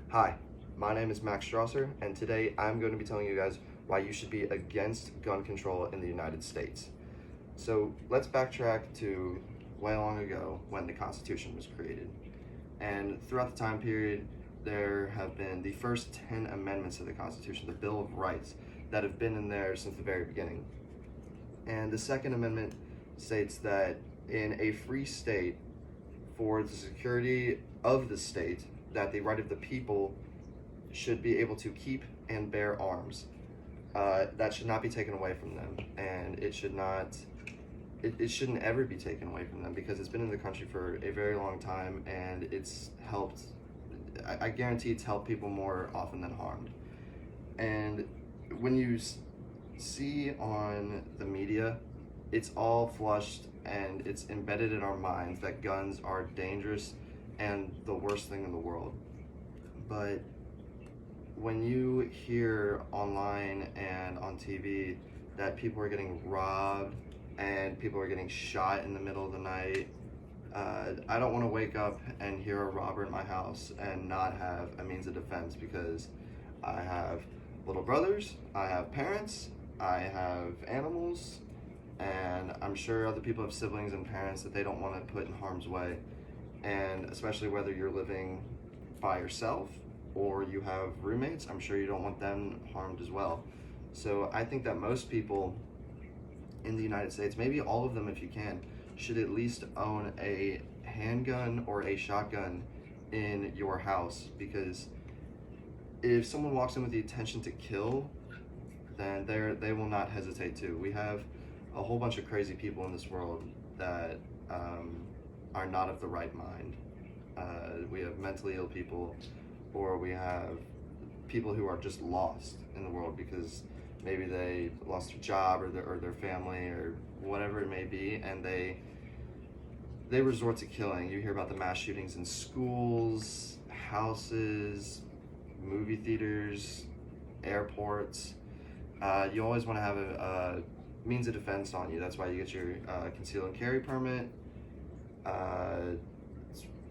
Hi, my name is Max Strasser, and today I'm going to be telling you guys why you should be against gun control in the United States. So let's backtrack to way long ago when the Constitution was created. And throughout the time period, there have been the first 10 amendments to the Constitution, the Bill of Rights, that have been in there since the very beginning. And the Second Amendment states that in a free state, for the security of the state, that the right of the people should be able to keep and bear arms. That should not be taken away from them, and it shouldn't ever be taken away from them because it's been in the country for a very long time, and it's helped. I guarantee it's helped people more often than harmed. And when you see on the media, it's all flushed and it's embedded in our minds that guns are dangerous and the worst thing in the world. But when you hear online and on TV that people are getting robbed and people are getting shot in the middle of the night, I don't want to wake up and hear a robber in my house and not have a means of defense, because I have little brothers, I have parents, I have animals, and I'm sure other people have siblings and parents that they don't want to put in harm's way. And especially whether you're living by yourself or you have roommates, I'm sure you don't want them harmed as well. So I think that most people in the United States, maybe all of them if you can, should at least own a handgun or a shotgun in your house, because if someone walks in with the intention to kill, then they will not hesitate to. We have a whole bunch of crazy people in this world that are not of the right mind. We have mentally ill people, or we have people who are just lost in the world because maybe they lost their job or their family or whatever it may be, and they resort to killing. You hear about the mass shootings in schools, houses, movie theaters, airports. You always want to have a means of defense on you. That's why you get your conceal and carry permit.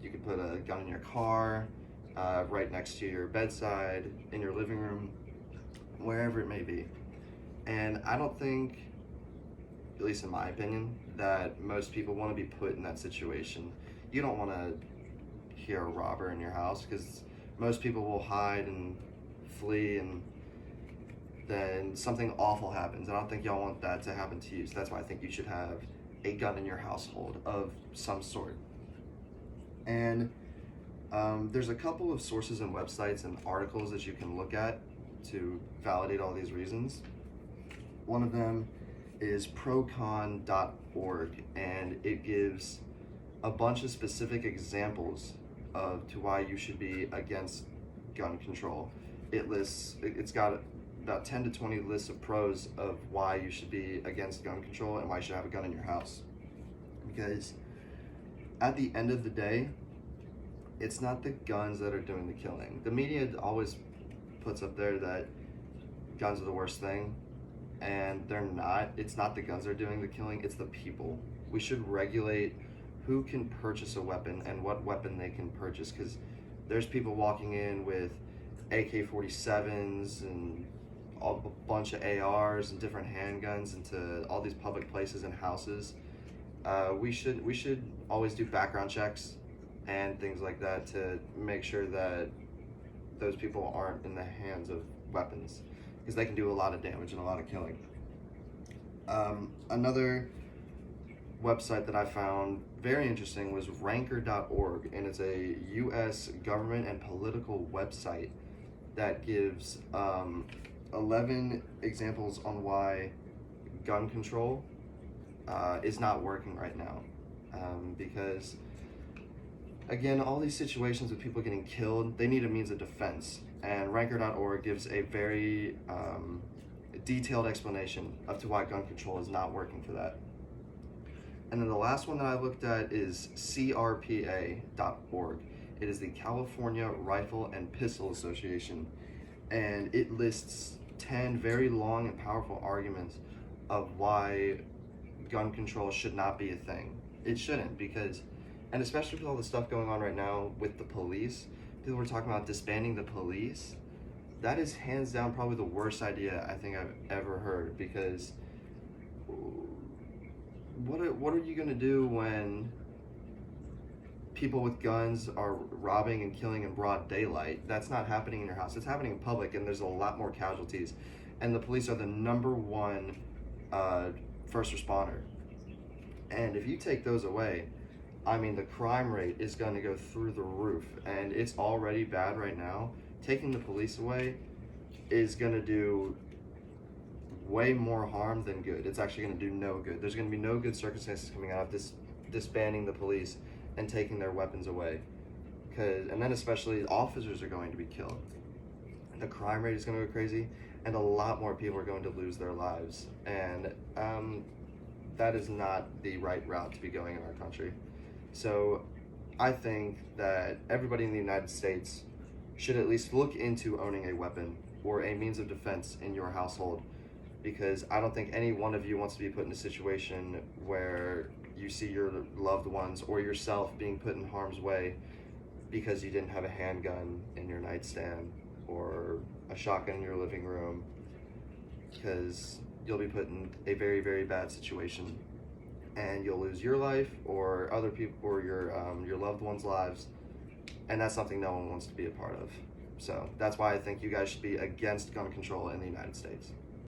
You can put a gun in your car, right next to your bedside, in your living room, wherever it may be. And I don't think, at least in my opinion, that most people want to be put in that situation. You don't want to hear a robber in your house, because most people will hide and flee, and then something awful happens. I don't think y'all want that to happen to you. So that's why I think you should have a gun in your household of some sort. And there's a couple of sources and websites and articles that you can look at to validate all these reasons. One of them is procon.org, and it gives a bunch of specific examples to why you should be against gun control. It's got about 10 to 20 lists of pros of why you should be against gun control and why you should have a gun in your house. Because at the end of the day, it's not the guns that are doing the killing. The media always puts up there that guns are the worst thing, and they're not. It's not the guns that are doing the killing, it's the people. We should regulate who can purchase a weapon and what weapon they can purchase, because there's people walking in with AK-47s and a bunch of ARs and different handguns into all these public places and houses. We should always do background checks and things like that to make sure that those people aren't in the hands of weapons, because they can do a lot of damage and a lot of killing. Another website that I found very interesting was ranker.org, and it's a US government and political website that gives 11 examples on why gun control is not working right now. Because, again, all these situations with people getting killed, they need a means of defense. And ranker.org gives a very detailed explanation of to why gun control is not working for that. And then the last one that I looked at is crpa.org. It is the California Rifle and Pistol Association, and it lists 10 very long and powerful arguments of why gun control should not be a thing. It shouldn't, because, and especially with all the stuff going on right now with the police people were talking about disbanding the police. That is hands down probably the worst idea I think I've ever heard, because what are you gonna do when people with guns are robbing and killing in broad daylight? That's not happening in your house. It's happening in public, and there's a lot more casualties. And the police are the number one first responder. And if you take those away, I mean, the crime rate is going to go through the roof, and it's already bad right now. Taking the police away is going to do way more harm than good. It's actually going to do no good. There's going to be no good circumstances coming out of this disbanding the police and taking their weapons away, and then especially officers are going to be killed. The crime rate is going to go crazy, and a lot more people are going to lose their lives, and that is not the right route to be going in our country. So I think that everybody in the United States should at least look into owning a weapon or a means of defense in your household, because I don't think any one of you wants to be put in a situation where you see your loved ones or yourself being put in harm's way because you didn't have a handgun in your nightstand or a shotgun in your living room, because you'll be put in a very, very bad situation, and you'll lose your life or other people or your loved ones' lives, and that's something no one wants to be a part of. So that's why I think you guys should be against gun control in the United States.